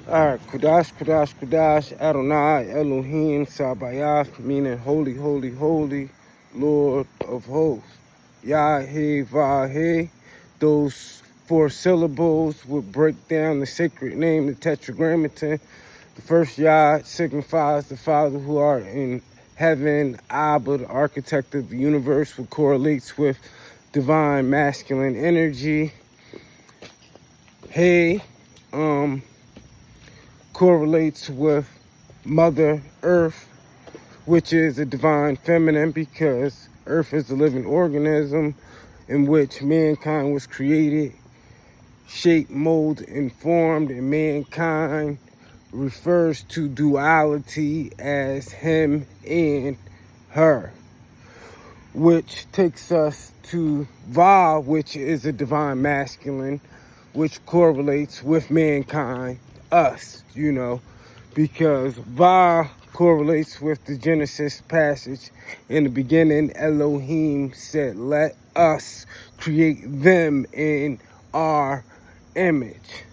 Alright, Kudash, Kudash, Kudash, Adonai, Elohim, Sabayath, meaning holy, holy, holy, Lord of hosts. Yah, He, Vah, He. Those four syllables would break down the sacred name, the Tetragrammaton. The first Yah signifies the Father who art in heaven. Abba, the architect of the universe, which correlates with divine masculine energy. He, correlates with Mother Earth, which is a divine feminine because Earth is a living organism in which mankind was created, shaped, molded, and formed, and mankind refers to duality as him and her, which takes us to Va, which is a divine masculine, which correlates with mankind, us, because Va correlates with the Genesis passage. In the beginning, Elohim said, let us create them in our image.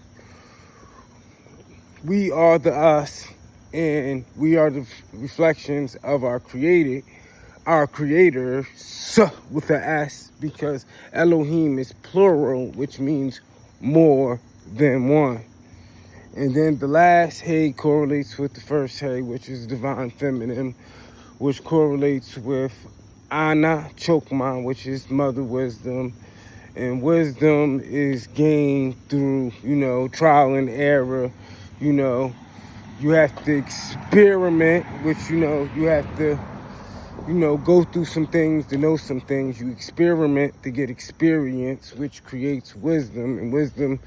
We are the us, and we are the reflections of our creator, with the S, because Elohim is plural, which means more than one. And then the last He correlates with the first He, which is divine feminine, which correlates with Ana Chokma, which is mother wisdom. And wisdom is gained through, trial and error. You have to experiment, which, you have to, go through some things to know some things. You experiment to get experience, which creates wisdom. And wisdom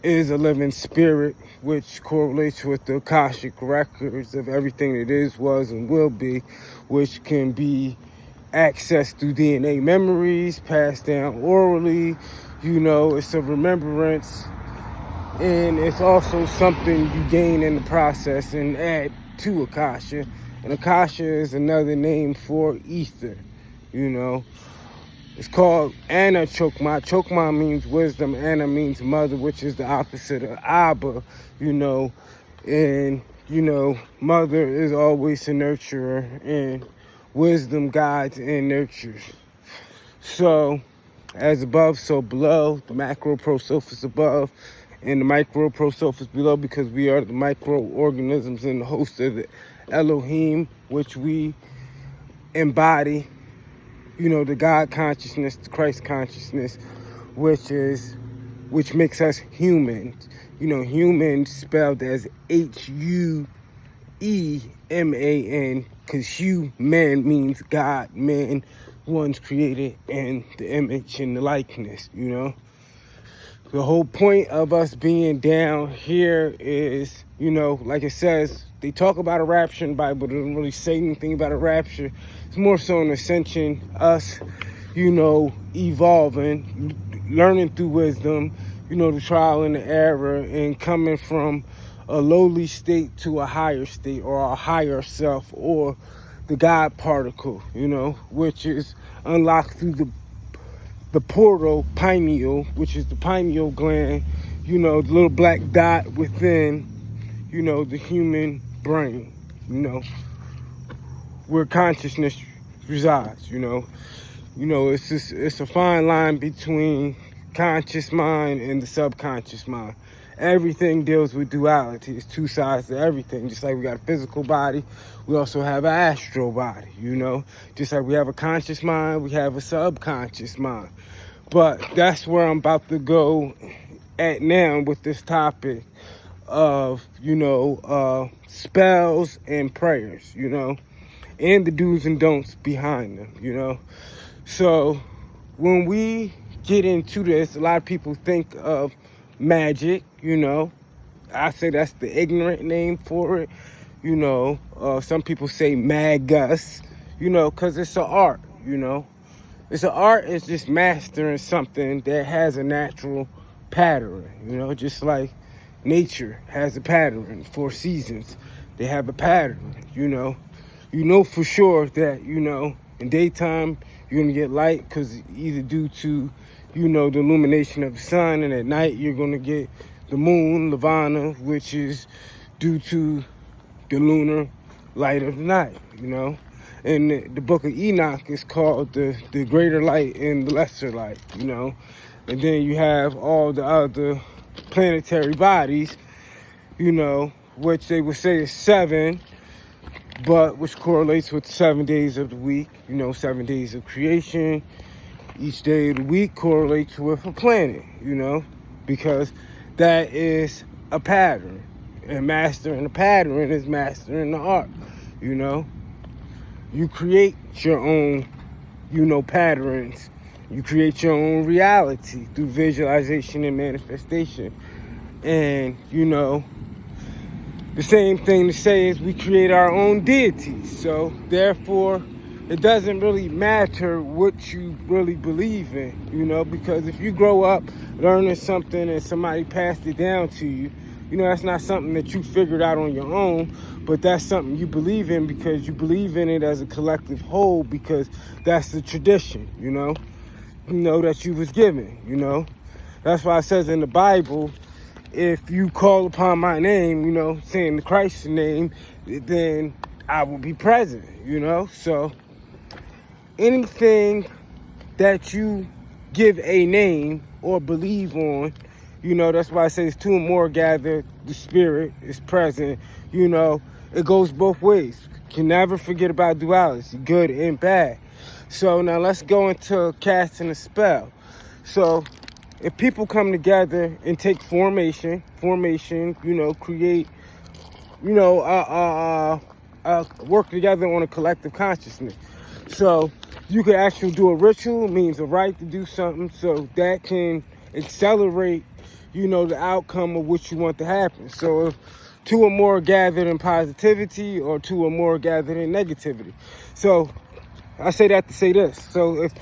is a living spirit, which correlates with the Akashic records of everything that is, was, and will be, which can be accessed through DNA memories, passed down orally. It's a remembrance, and it's also something you gain in the process and add to Akasha. And Akasha is another name for ether, It's called Ana Chokma. Chokma means wisdom. Ana means mother, which is the opposite of Abba, And, mother is always a nurturer, and wisdom guides and nurtures. So, as above, so below. The macro prosophis above and the micro prosophis below, because we are the microorganisms and the host of the Elohim, which we embody. The God consciousness, the Christ consciousness, which makes us humans. Human spelled as Hueman, because human means God, man, one's created in the image and the likeness, The whole point of us being down here is, like it says, they talk about a rapture in the Bible, they don't really say anything about a rapture. It's more so an ascension, us, evolving, learning through wisdom, the trial and the error, and coming from a lowly state to a higher state, or a higher self, or the God particle, which is unlocked through the portal pineal, which is the pineal gland, the little black dot within, the human brain, where consciousness resides, it's a fine line between conscious mind and the subconscious mind. Everything deals with duality. It's two sides to everything. Just like we got a physical body, we also have an astral body, Just like we have a conscious mind, we have a subconscious mind. But that's where I'm about to go at now with this topic of, spells and prayers, and the do's and don'ts behind them, So when we get into this, a lot of people think of magic, I say that's the ignorant name for it, some people say magus, because it's an art, It's an art, it's just mastering something that has a natural pattern, just like nature has a pattern. 4 seasons, they have a pattern, for sure that, in daytime, you're going to get light because either due to, the illumination of the sun, and at night you're going to get the moon, Lavana, which is due to the lunar light of the night, you know. And the book of Enoch is called the greater light and the lesser light, you know. And then you have all the other planetary bodies, you know, which they would say is 7, but which correlates with 7 days of the week, you know, 7 days of creation. Each day of the week correlates with a planet, you know, because that is a pattern. And mastering the pattern is mastering the art, you know. You create your own, you know, patterns. You create your own reality through visualization and manifestation. And, you know, the same thing to say is we create our own deities. So, therefore, it doesn't really matter what you really believe in, you know, because if you grow up learning something and somebody passed it down to you, you know, that's not something that you figured out on your own, but that's something you believe in because you believe in it as a collective whole, because that's the tradition, you know, that you was given, you know. That's why it says in the Bible, if you call upon my name, you know, saying the Christ's name, then I will be present, you know. So anything that you give a name or believe on, you know, that's why I say it's 2 or more gathered, the spirit is present, you know. It goes both ways. Can never forget about duality, good and bad. So now let's go into casting a spell. So if people come together and take formation, you know, create, you know, work together on a collective consciousness. So you can actually do a ritual, means a right to do something, so that can accelerate, you know, the outcome of what you want to happen. So if 2 or more gathered in positivity or 2 or more gathered in negativity. So I say that to say this. So if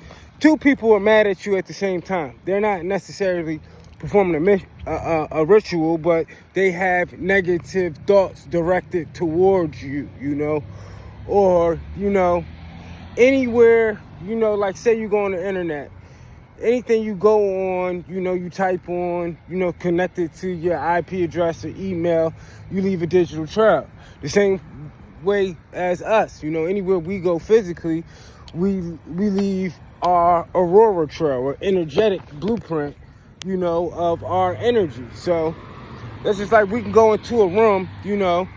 2 people are mad at you at the same time, they're not necessarily performing a ritual, but they have negative thoughts directed towards you, you know, or, you know, anywhere, you know, like say you go on the internet, anything you go on, you know, you type on, you know, connected to your IP address or email, you leave a digital trail. The same way as us, you know, anywhere we go physically, we leave our aurora trail or energetic blueprint, you know, of our energy. So that's just like we can go into a room, you know,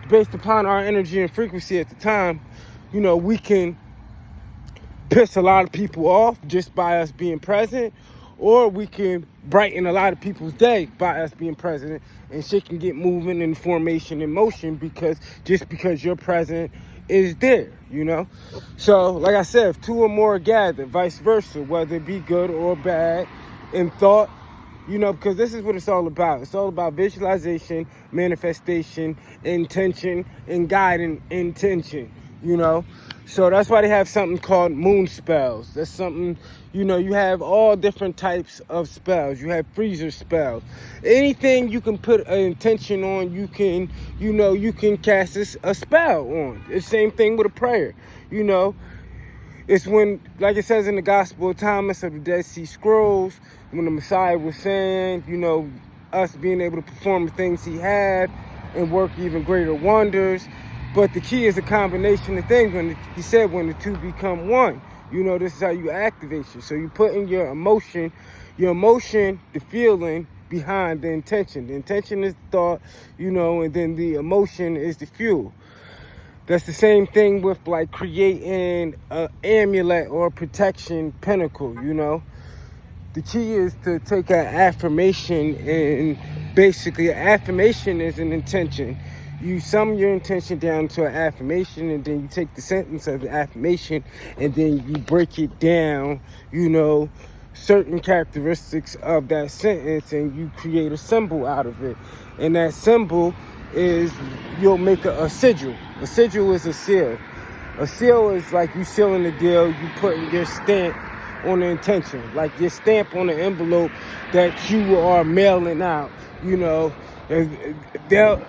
based upon our energy and frequency at the time, you know, we can piss a lot of people off just by us being present, or we can brighten a lot of people's day by us being present, and shit can get moving in formation and motion because you're present is there, you know. So like I said, if 2 or more gather, vice versa, whether it be good or bad in thought, you know, because this is what it's all about. It's all about visualization, manifestation, intention, and guiding intention, you know. So that's why they have something called moon spells. That's something, you know, you have all different types of spells. You have freezer spells. Anything you can put an intention on, you can, you know, you can cast a spell on. It's the same thing with a prayer, you know. It's when, like it says in the Gospel of Thomas of the Dead Sea Scrolls, when the Messiah was saying, you know, us being able to perform the things he had and work even greater wonders. But the key is a combination of things. He said when the 2 become one, you know, this is how you activate you. So you put in your emotion, the feeling behind the intention. The intention is the thought, you know, and then the emotion is the fuel. That's the same thing with like creating an amulet or a protection pinnacle, you know. The key is to take an affirmation, and basically an affirmation is an intention. You sum your intention down to an affirmation, and then you take the sentence of the affirmation and then you break it down, you know, certain characteristics of that sentence, and you create a symbol out of it. And that symbol is, you'll make a sigil. A sigil is a seal. A seal is like you sealing the deal, you putting your stamp on the intention, like your stamp on the envelope that you are mailing out, you know. They'll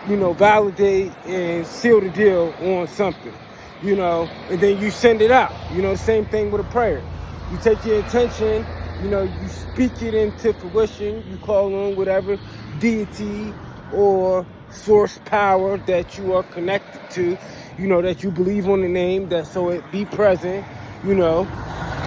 you know, validate and seal the deal on something, you know, and then you send it out. You know, the same thing with a prayer. You take your intention You know, you speak it into fruition. You call on whatever deity or source power that you are connected to, you know, that you believe on the name, that so it be present, you know,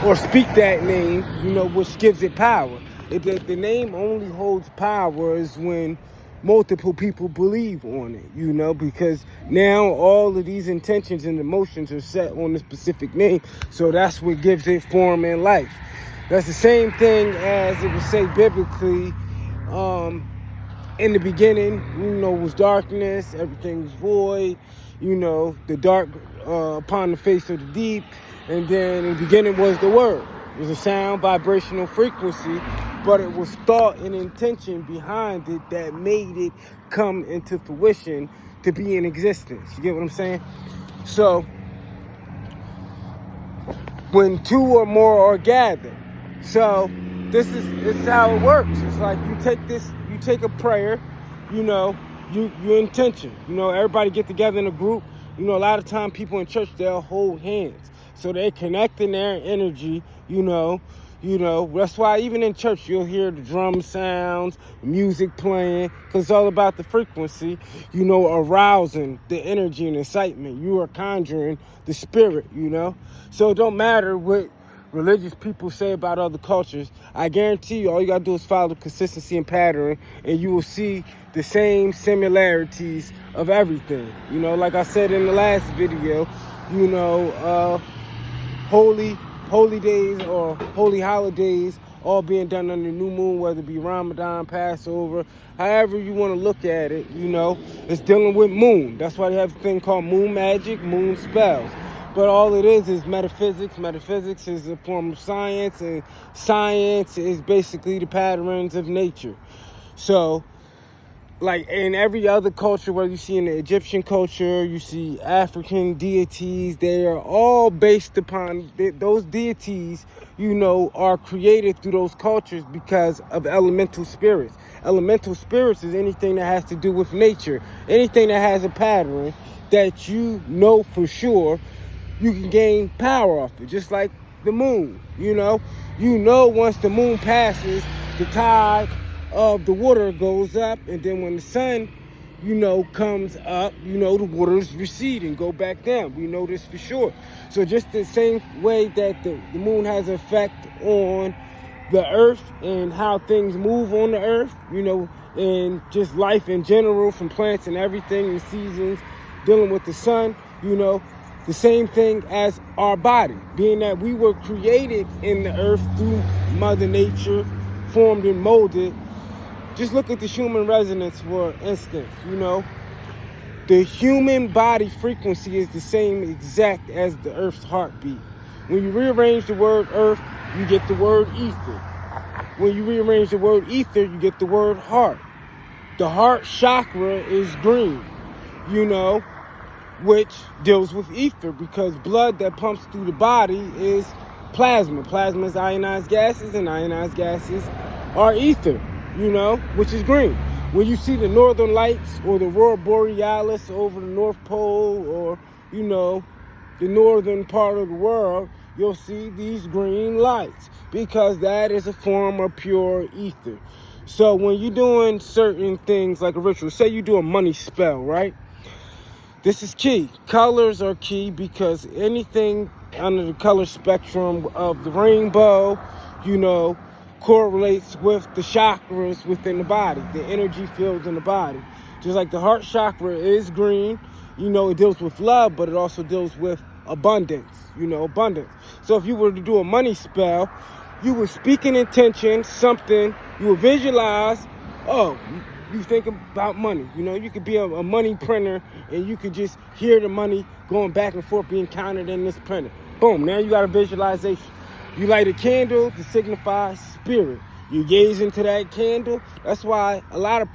or speak that name, you know, which gives it power. The name only holds power is when multiple people believe on it, you know, because now all of these intentions and emotions are set on a specific name. So that's what gives it form and life. That's the same thing as it would say biblically, in the beginning, you know, was darkness, everything was void, you know, the dark upon the face of the deep. And then in the beginning was the word. It was a sound, vibrational frequency, but it was thought and intention behind it that made it come into fruition to be in existence. You get what I'm saying? So when two or more are gathered. So this is how it works. It's like you take a prayer, you know, your intention. You know, everybody get together in a group. You know, a lot of time people in church, they'll hold hands. So they connect in their energy, you know. That's why even in church you'll hear the drum sounds, music playing, because it's all about the frequency, you know, arousing the energy and excitement. You are conjuring the spirit, you know. So it don't matter what religious people say about other cultures. I guarantee you, all you gotta do is follow consistency and pattern, and you will see the same similarities of everything. You know, like I said in the last video, you know, holy days or holy holidays all being done under the new moon, whether it be Ramadan, Passover, however you want to look at it, you know, it's dealing with moon. That's why they have a thing called moon magic, moon spells. But all it is metaphysics. Metaphysics is a form of science, and science is basically the patterns of nature. So, like in every other culture, whether you see in the Egyptian culture, you see African deities, they are all based upon those deities, you know, are created through those cultures because of elemental spirits. Elemental spirits is anything that has to do with nature, anything that has a pattern that you know for sure you can gain power off it, just like the moon, you know. You know once the moon passes, the tide of the water goes up, and then when the sun, you know, comes up, you know, the waters recede and go back down. We know this for sure. So just the same way that the moon has an effect on the earth and how things move on the earth, you know, and just life in general, from plants and everything, and seasons, dealing with the sun, you know, the same thing as our body, being that we were created in the earth through Mother Nature, formed and molded. Just look at the human resonance for instance, you know. The human body frequency is the same exact as the earth's heartbeat. When you rearrange the word earth, you get the word ether. When you rearrange the word ether, you get the word heart. The heart chakra is green, you know, which deals with ether, because blood that pumps through the body is plasma. Plasma is ionized gases, and ionized gases are ether, you know, which is green. When you see the northern lights or the aurora borealis over the North Pole, or, you know, the northern part of the world, you'll see these green lights, because that is a form of pure ether. So when you're doing certain things like a ritual, say you do a money spell, right? This is key. Colors are key, because anything under the color spectrum of the rainbow, you know, correlates with the chakras within the body, the energy fields in the body. Just like the heart chakra is green, you know, it deals with love, but it also deals with abundance, you know, abundance. So if you were to do a money spell, you would speak an intention, something, you would visualize, oh, you think about money. You know, you could be a money printer, and you could just hear the money going back and forth being counted in this printer. Boom, now you got a visualization. You light a candle to signify spirit. You gaze into that candle. That's why a lot of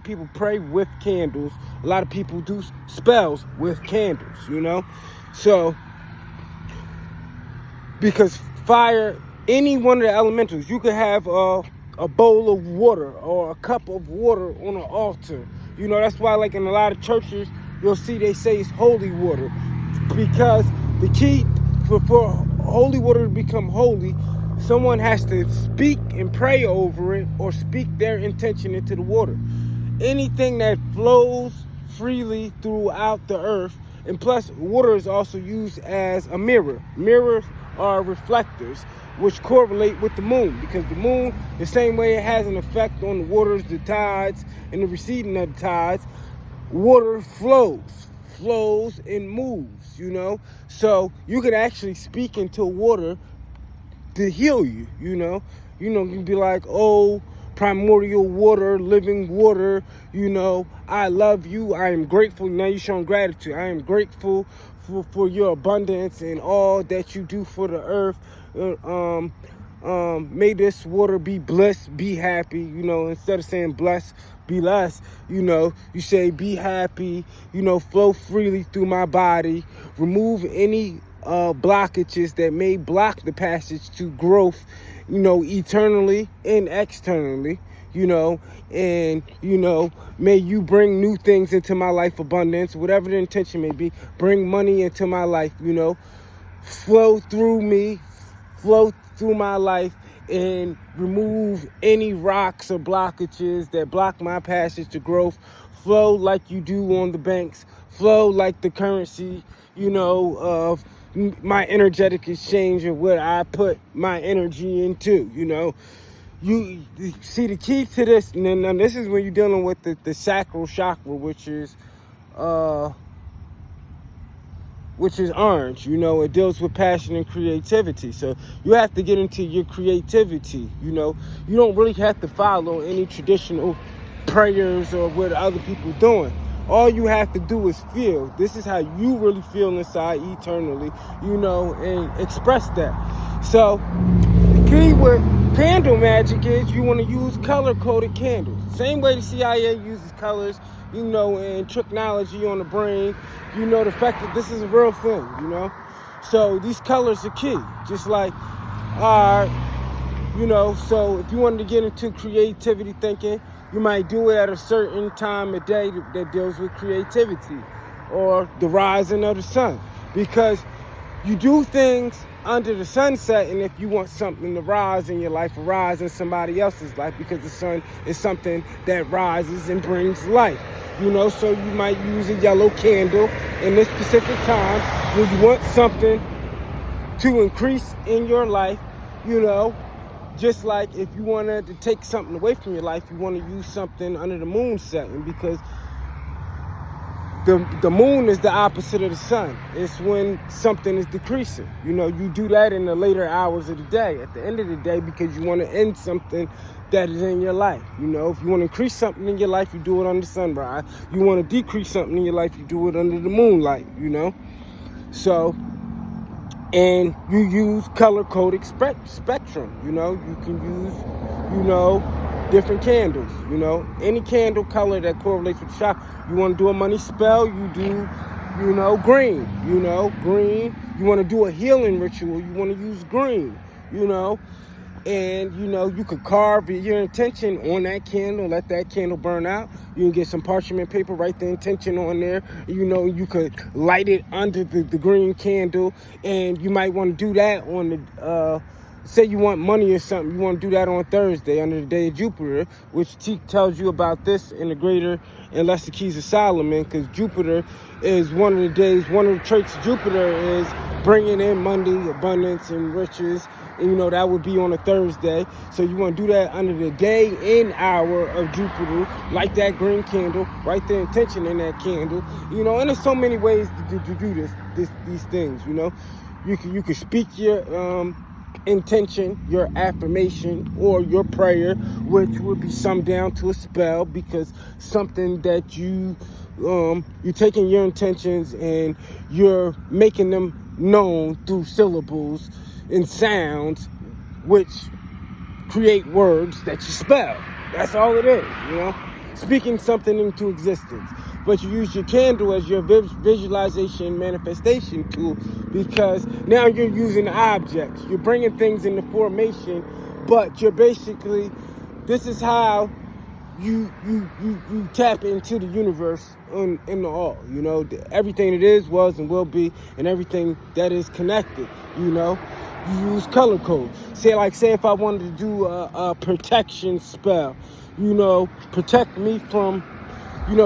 people pray with candles. A lot of people do spells with candles, you know. So, because fire, any one of the elementals, you could have a bowl of water or a cup of water on an altar. You know, that's why, like in a lot of churches, you'll see they say it's holy water, because the key for holy water to become holy, someone has to speak and pray over it, or speak their intention into the water. Anything that flows freely throughout the earth, and plus water is also used as a mirror. Mirrors are reflectors, which correlate with the moon, because the moon, the same way it has an effect on the waters, the tides, and the receding of the tides, water flows and moves, you know. So you can actually speak into water to heal you, you know. You can be like, oh, primordial water, living water, you know, I love you, I am grateful. Now you're showing gratitude. I am grateful for your abundance and all that you do for the earth. May this water be blessed, be happy, you know. Instead of saying bless, be less, you know, you say be happy, you know, flow freely through my body, remove any blockages that may block the passage to growth, you know, eternally and externally, you know. And, you know, may you bring new things into my life, abundance, whatever the intention may be. Bring money into my life, you know. Flow through me, flow through my life, and remove any rocks or blockages that block my passage to growth. Flow like you do on the banks. Flow like the currency, you know, of my energetic exchange of what I put my energy into, you know. You see, the key to this, and this is when you're dealing with the sacral chakra, which is orange, you know. It deals with passion and creativity. So you have to get into your creativity, you know. You don't really have to follow any traditional prayers or what other people are doing. All you have to do is feel. This is how you really feel inside eternally, you know, and express that. So the key with candle magic is you want to use color-coded candles. Same way the CIA uses colors, you know, and technology on the brain, you know, the fact that this is a real thing, you know. So these colors are key, just like, you know, so if you wanted to get into creativity thinking, you might do it at a certain time of day that deals with creativity, or the rising of the sun, because you do things under the sunset, and if you want something to rise in your life, rise in somebody else's life, because the sun is something that rises and brings life, you know. So you might use a yellow candle in this specific time when you want something to increase in your life, you know. Just like if you wanted to take something away from your life, you want to use something under the moon setting, because the moon is the opposite of the sun. It's when something is decreasing. You know, you do that in the later hours of the day, at the end of the day, because you want to end something that is in your life. You know, if you want to increase something in your life, you do it under sunrise. You want to decrease something in your life, you do it under the moonlight, you know. So, and you use color-coded spectrum, you know. You can use, you know, different candles, you know. Any candle color that correlates with the shop. You want to do a money spell, you do, you know, green, you know, green. You want to do a healing ritual, you want to use green, you know. And, you know, you could carve your intention on that candle, let that candle burn out. You can get some parchment paper, write the intention on there. You know, you could light it under the green candle. And you might want to do that on the, say you want money or something, you want to do that on Thursday, under the day of Jupiter, which tells you about this in the greater and lesser keys of Solomon, because Jupiter is one of the days, one of the traits of Jupiter is bringing in money, abundance, and riches. And, you know, that would be on a Thursday. So you want to do that under the day and hour of Jupiter. Light that green candle. Write the intention in that candle. You know, and there's so many ways to do these things, you know. You can speak your intention, your affirmation, or your prayer, which would be summed down to a spell, because something that you're taking your intentions and you're making them known through syllables and sounds, which create words that you spell. That's all it is, you know, speaking something into existence. But you use your candle as your visualization manifestation tool, because now you're using objects. You're bringing things into formation, but you're basically, this is how you tap into the universe in the all, you know, everything that is, was, and will be, and everything that is connected, you know. you use color code. Say if I wanted to do a protection spell, protect me from,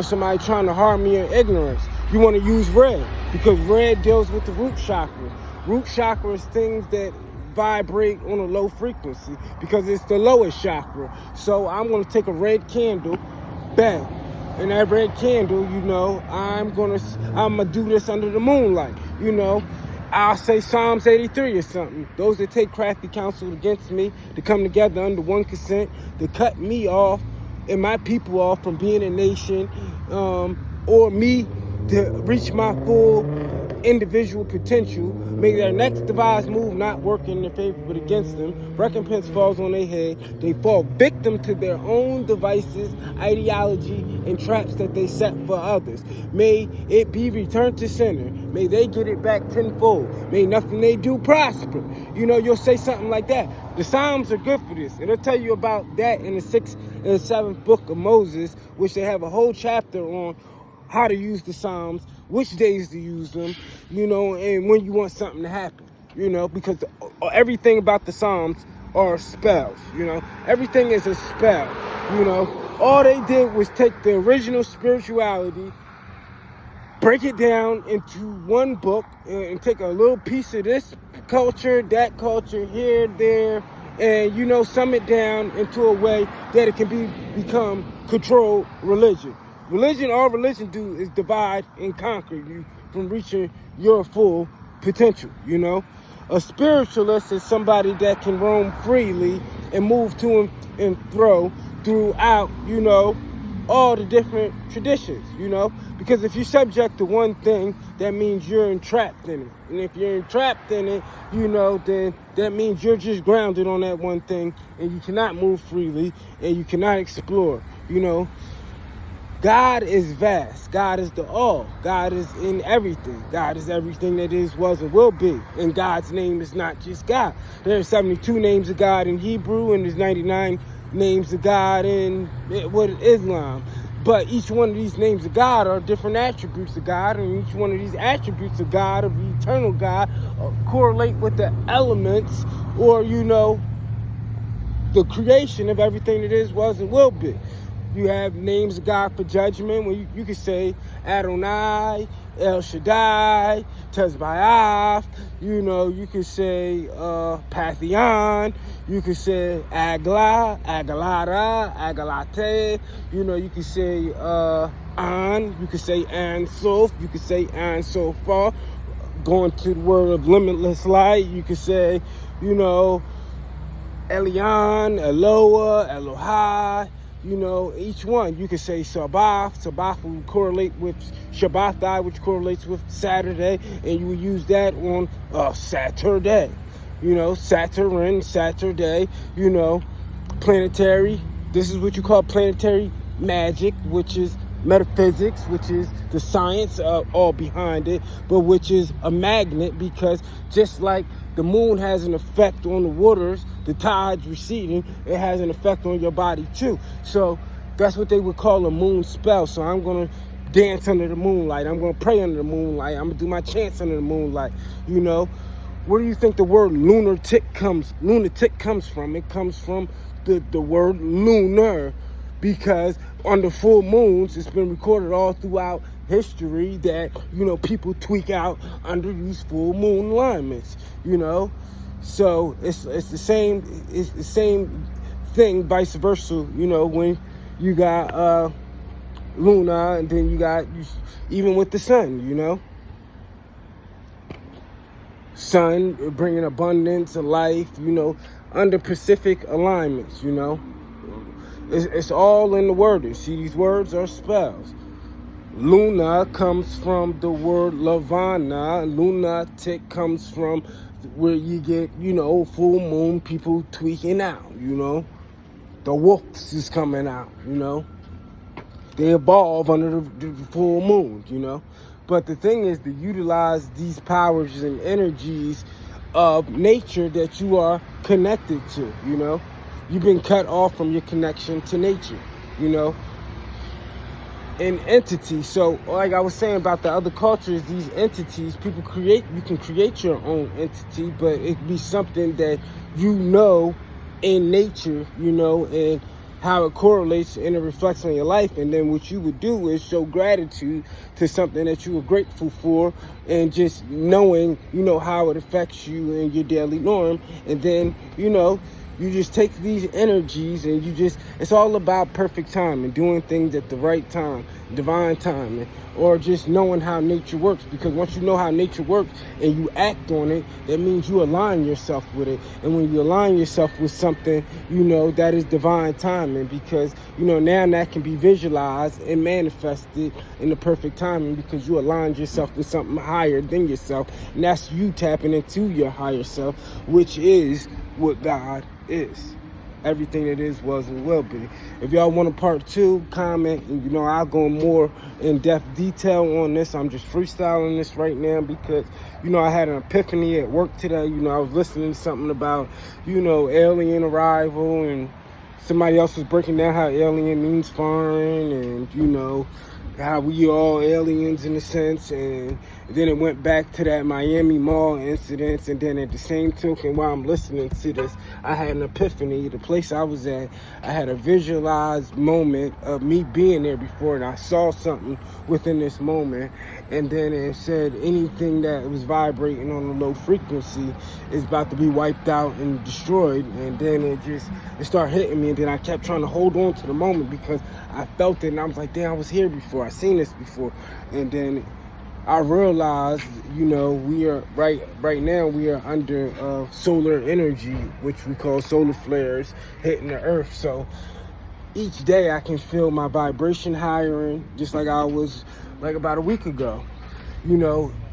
somebody trying to harm me in ignorance. You want to use red because red deals with the root chakra. Root chakra is things that vibrate on a low frequency because it's the lowest chakra. So I'm going to take a red candle, bang. And that red candle, I'm gonna do this under the moonlight. I'll say Psalms 83 or something. Those that take crafty counsel against me to come together under one consent to cut me off and my people off from being a nation, or me to reach my full individual potential. May their next devised move not work in their favor but against them. Recompense falls on their head. They fall victim to their own devices, ideology, and traps that they set for others. May it be returned to sender. May they get it back tenfold. May nothing they do prosper. You'll say something like that. The Psalms are good for this. It'll tell you about that in the 6th and 7th book of Moses, which they have a whole chapter on how to use the Psalms, which days to use them, and when you want something to happen, because everything about the Psalms are spells, everything is a spell, all they did was take the original spirituality, break it down into one book, and take a little piece of this culture, that culture, here, there, and, sum it down into a way that it can become controlled religion. All religion do is divide and conquer you from reaching your full potential, A spiritualist is somebody that can roam freely and move to and fro throughout, all the different traditions, Because if you're subject to one thing, that means you're entrapped in it. And if you're entrapped in it, then that means you're just grounded on that one thing and you cannot move freely and you cannot explore, God is vast. God is the all. God is in everything. God is everything that is, was, and will be. And God's name is not just God. There are 72 names of God in Hebrew, and there's 99 names of God in Islam. But each one of these names of God are different attributes of God, and each one of these attributes of God, of the eternal God, correlate with the elements or, the creation of everything that is, was, and will be. You have names of God for judgment, where you can say Adonai, El Shaddai, Tezbaoth, you could say Pantheon, you could say Agla, Agalata, Agalate, you could say An, you could say An Sof, you could say An Sofar. Going to the word of limitless light, you could say, Elion, Eloah, Elohai. Each one, you could say Sabbath. Sabbath will correlate with Shabbatai, which correlates with Saturday, and you would use that on Saturday. Saturn, Saturday, planetary. This is what you call planetary magic, which is metaphysics, which is the science all behind it, but which is a magnet, because just like the moon has an effect on the waters, the tides receding, it has an effect on your body too. So that's what they would call a moon spell. So I'm going to dance under the moonlight. I'm going to pray under the moonlight. I'm going to do my chants under the moonlight. Where do you think the word lunatic comes from? It comes from the word lunar, because on the full moons, it's been recorded all throughout history that, people tweak out under these full moon alignments, So it's the same thing, vice versa, when you got Luna, and then you got, even with the sun, Sun bringing abundance of life, under Pacific alignments, It's all in the word. See, these words are spells. Luna comes from the word Lavana. Lunatic comes from where you get, full moon, people tweaking out, The wolves is coming out, They evolve under the full moon, But the thing is to utilize these powers and energies of nature that you are connected to, You've been cut off from your connection to nature, an entity. So like I was saying about the other cultures, these entities, you can create your own entity, but it be something that in nature, and how it correlates and it reflects on your life. And then what you would do is show gratitude to something that you were grateful for, and just knowing, how it affects you and your daily norm. And then, you just take these energies and it's all about perfect time and doing things at the right time, divine timing, or just knowing how nature works. Because once you know how nature works and you act on it, that means you align yourself with it. And when you align yourself with something, that is divine timing, because, now that can be visualized and manifested in the perfect timing, because you aligned yourself with something higher than yourself. And that's you tapping into your higher self, which is what God is. Everything that is, was, and will be. If y'all want a part 2, comment, and I'll go more in-depth detail on this. I'm just freestyling this right now because I had an epiphany at work today. I was listening to something about alien arrival, and somebody else was breaking down how alien means foreign, and how we all aliens in a sense. And then it went back to that Miami Mall incident. And then at the same token, while I'm listening to this, I had an epiphany. The place I was at, I had a visualized moment of me being there before, and I saw something within this moment. And then it said anything that was vibrating on a low frequency is about to be wiped out and destroyed. And then it started hitting me, and then I kept trying to hold on to the moment because I felt it, and I was like, damn, I was here before, I seen this before. And then I realized, we are right now we are under solar energy, which we call solar flares hitting the earth. So each day I can feel my vibration higher, just like I was like about a week ago.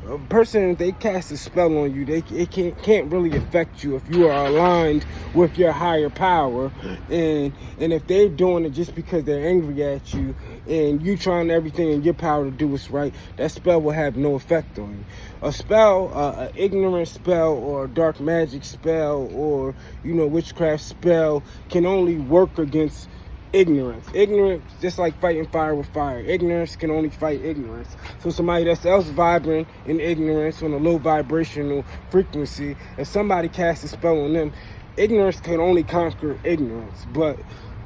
A person, they cast a spell on you, it can't really affect you if you are aligned with your higher power. And if they're doing it just because they're angry at you, and you trying everything in your power to do what's right, that spell will have no effect on you. A spell, an ignorant spell, or a dark magic spell, or witchcraft spell, can only work against ignorance. Ignorance, just like fighting fire with fire. Ignorance can only fight ignorance. So somebody that's else vibrating in ignorance on a low vibrational frequency, if somebody casts a spell on them, ignorance can only conquer ignorance. But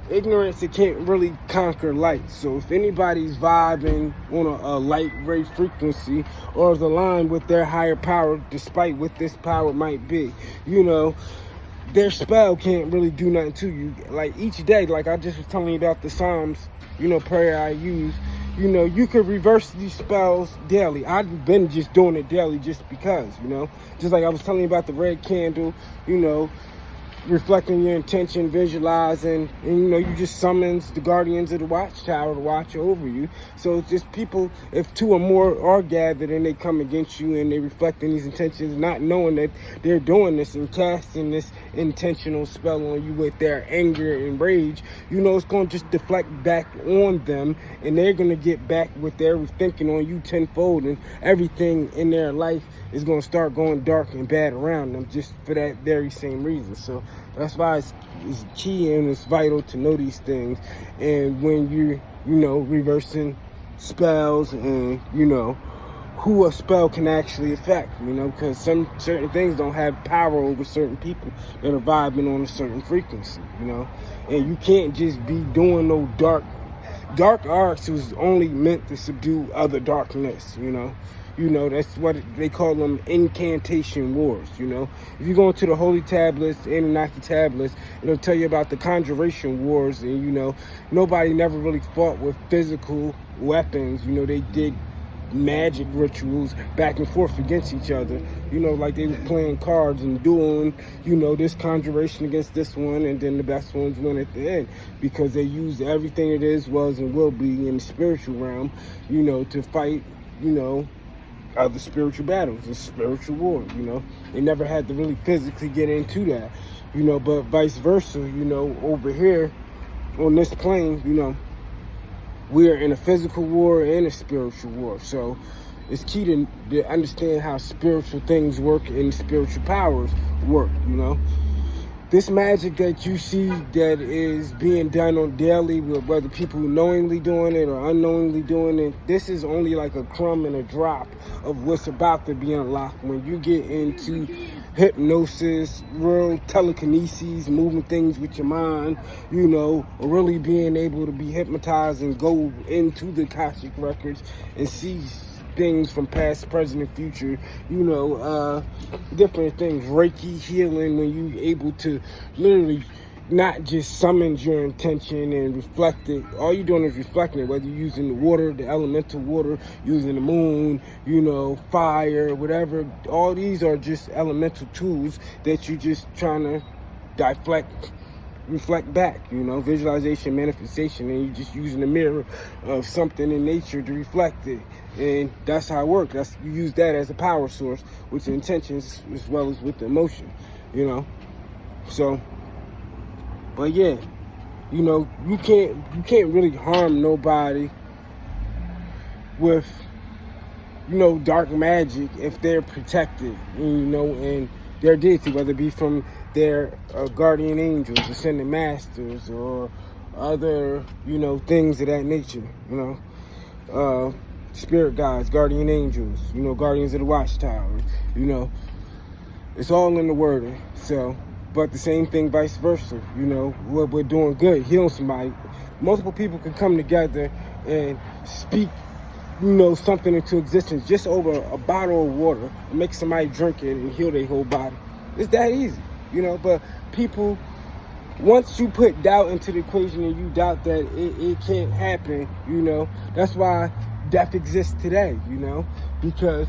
ignorance, it can't really conquer light. So if anybody's vibing on a light ray frequency, or is aligned with their higher power, despite what this power might be, their spell can't really do nothing to you. Like each day, like I just was telling you about the Psalms, prayer I use, you could reverse these spells daily. I've been just doing it daily just because, just like I was telling you about the red candle, reflecting your intention, visualizing, and you just summons the guardians of the watchtower to watch over you. So it's just people, if 2 or more are gathered and they come against you and they reflecting these intentions, not knowing that they're doing this and casting this intentional spell on you with their anger and rage, it's going to just deflect back on them, and they're going to get back with their thinking on you tenfold, and everything in their life is going to start going dark and bad around them, just for that very same reason. So that's why it's key and it's vital to know these things. And when you're, reversing spells, and, who a spell can actually affect, because some certain things don't have power over certain people that are vibing on a certain frequency, and you can't just be doing no dark arts. Was only meant to subdue other darkness, that's what they call them, incantation wars. If you go into the holy tablets, the Anunnaki tablets, it'll tell you about the conjuration wars. And nobody never really fought with physical weapons. They did magic rituals back and forth against each other, like they was playing cards and dueling, this conjuration against this one, and then the best ones win at the end, because they used everything it is, was, and will be in the spiritual realm, to fight, other spiritual battles and spiritual war. They never had to really physically get into that, but vice versa, over here on this plane, we are in a physical war and a spiritual war. So it's key to understand how spiritual things work and spiritual powers work, this magic that you see that is being done on daily, with whether people knowingly doing it or unknowingly doing it, this is only like a crumb and a drop of what's about to be unlocked when you get into hypnosis, real telekinesis, moving things with your mind, you know, really being able to be hypnotized and go into the Akashic records and see things from past, present, and future, you know, different things. Reiki healing, when you're able to literally not just summon your intention and reflect it. All you're doing is reflecting it, whether you're using the water, the elemental water, using the moon, you know, fire, whatever. All these are just elemental tools that you're just trying to reflect back, you know, visualization, manifestation, and you're just using the mirror of something in nature to reflect it. And that's how it works. You use that as a power source with the intentions as well as with the emotion, you know. So, but yeah, you know, you can't really harm nobody with, you know, dark magic if they're protected, you know, and their deity, whether it be from their guardian angels, ascended masters, or other, you know, things of that nature, you know, spirit guides, guardian angels, you know, guardians of the watchtower, you know, it's all in the wording. So, but the same thing vice versa, you know, what we're doing good, healing somebody. Multiple people can come together and speak, you know, something into existence just over a bottle of water and make somebody drink it and heal their whole body. It's that easy, you know. But people, once you put doubt into the equation and you doubt that it can't happen, you know, that's why death exists today, you know, because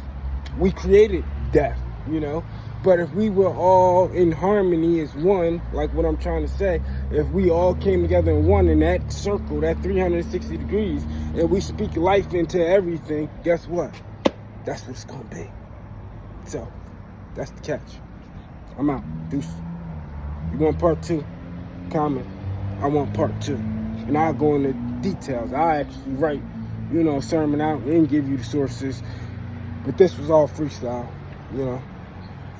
we created death, you know. But if we were all in harmony as one, like what I'm trying to say, if we all came together in one in that circle, that 360 degrees, and we speak life into everything, guess what? That's what it's going to be. So, that's the catch. I'm out. Deuce. You want part 2? Comment. I want part 2. And I'll go into details. I'll actually write, you know, a sermon out and give you the sources. But this was all freestyle, you know.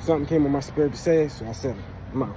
Something came in my spirit to say it, so I said it. I'm out.